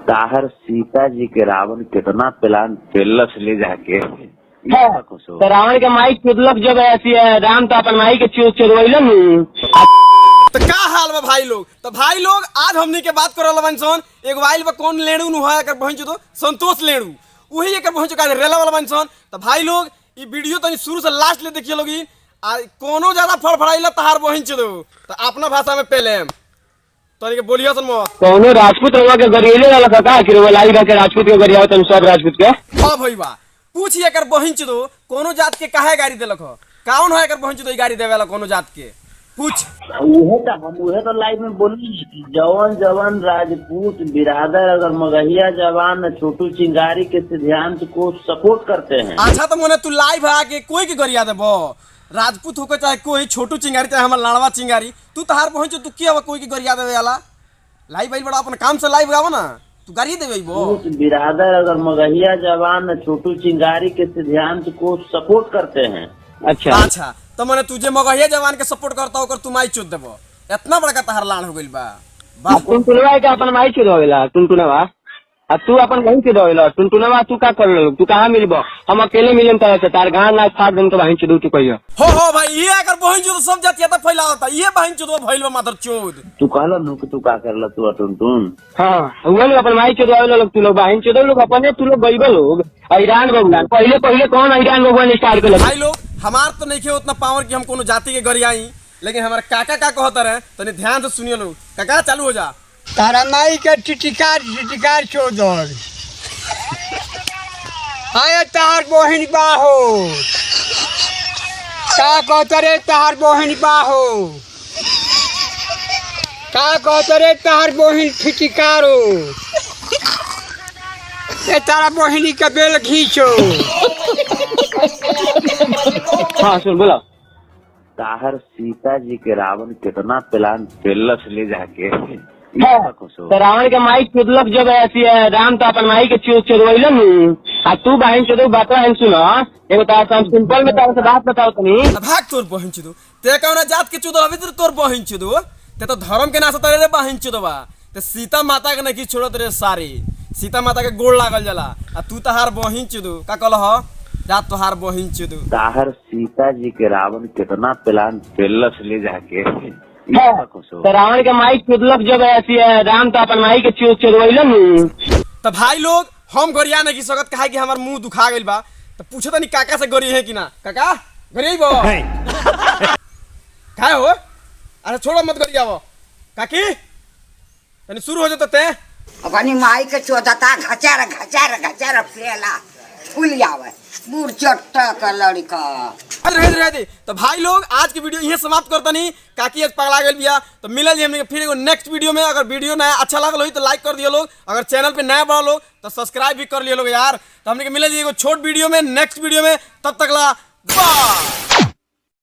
ताहर सीता जी के रावण कितना प्लान पेलस ले जाके तो रावण के माई चुदलक जब ऐसी है राम तो अपन माई के चुदवैलन। तो क्या हाल बा भाई लोग। तो भाई लोग आज हमनी के बात करल बनसन एक वाइल बा कौन लेणू नु है कर पहुंच तो संतोष लेणू वही एक पहुंच का रेला वाला बनसन। तो भाई लोग ये वीडियो तनी शुरू से लास्ट ले देखिए लोगी आ कोनो ज्यादा फड़फड़ाइला तहार बहिंच दो तो अपना भाषा में पहले तनी के बोलियो सन मत कोनो राजपूत रवा के गरिएले वाला का कि वो लाई के राजपूत के गरिया तन सब राजपूत के हां भईवा पूछ एकर बहिंच दो कोनो जात के काहे गाड़ी देलक हो कौन है एकर बहिंच दो गाड़ी देवेला कोनो जात के पूछ। उहे तो लाइव में बोली जवान जवान राजपूत बिरादर अगर मगहिया जवान छोटू चिंगारी के सिद्धांत को सपोर्ट करते हैं। अच्छा तो मोने तू लाइव आके कोई के गरिया देबो राजपूत होकर चाहे कोई छोटू चिंगारी चाहे हमार लाड़वा चिंगारी तू तहार पहुंच तू क्या कोई की गरिया देवे वाला लाइव भाई बड़ा अपन काम से लाइव गावो ना तू गाड़ी देवे वो बिरादर अगर मगहिया जवान छोटू चिंगारी के सिद्धांत को सपोर्ट करते हैं। अच्छा तो मैंने तुझे मगहिया जवान के सपोर्ट करता होकर तू माई चोद देबो इतना बड़ा का तहार लाड़ हो गइल बा टुनटुनवा के अपन माई चुदवेला टुनटुनवा आ तू अपन वहीं के दवेला टुनटुनवा तू का कर लो तू कहां मिलबो हम अकेले मिलन तरह से तार गांव ना फाड़ दिन के वहीं चुदू तू कहियो हो भाई ये अगर बहिन चोद सब जातिया तो फैला होता ये बहिन चोद भइल बा मादर चोद तू कहला नु कि तू का करला तू टुनटुन। हां वो लोग अपन माई चुदवेला लोग तू लोग वहीं चुदो लोग अपने तू लोग गइबो लोग ईरान भगवान पहले कौन ईरान भगवान स्टार्ट कर भाई लोग हमार तो नहीं खे उतना पावर कि हम कोनो जाति के गरियाई लेकिन हमारे काका का कहता रहे तनी ध्यान से सुनिए लोग काका चालू हो जा तारा माई के टिटिकार चोदर आए तहार बहिन बाहो का कहतरे तहार बहिन बाहो का कहतरे तहार बहिन फिटिकारो ए तारा बहिनी का बेल घींचो। हां सुन बोला ताहर सीता जी के रावण कितना प्लान पेलस ले जाके तो रावण के माई चुदलक जब ऐसी है राम तो अपन माई के चुदवैलन आ तू बहन चुदो बात है सुनो एगो तार सिंपल में तार से बात बताओ तनी भाग तोर बहिन चुदो ते कौन जात के चुदो अभी तोर बहिन चुदो ते तो धर्म के नाते तेरे बहिन चुदवा ते सीता माता के नहीं छोड़त रे सारी सीता माता के गोड़ लागल जाला आ तू तहार बहिन चुदो का कहल जात तोहार बहिन चुदो ताहर सीता जी के रावण कितना प्लान पेलस ले जाके तो रावण के माई चुदलक जब ऐसी है राम तो अपन माई के चुदवैलन। तो भाई लोग हम गरिया नहीं की सकत काहे कि हमार मुंह दुखा गइल बा तो पूछो तनी काका से गरी है कि ना काका गरी बो काय हो अरे छोड़ो मत गरियावो काकी तनी शुरू हो जाते अपनी माई के चोदता घचार फैला फूल आवे बूढ़ चट्टा का लड़का। अरे तो भाई लोग आज की वीडियो यहीं समाप्त करता नहीं काकी आज पगला गल बिया तो मिलल हमने फिर एगो नेक्स्ट वीडियो में। अगर वीडियो नया अच्छा लगल हो तो लाइक कर दियो लोग अगर चैनल पे नया बड़ा लोग तो सब्सक्राइब भी कर लियो लोग यार। तो हमने मिलल एगो छोट वीडियो में नेक्स्ट वीडियो में तब तक ला बाय।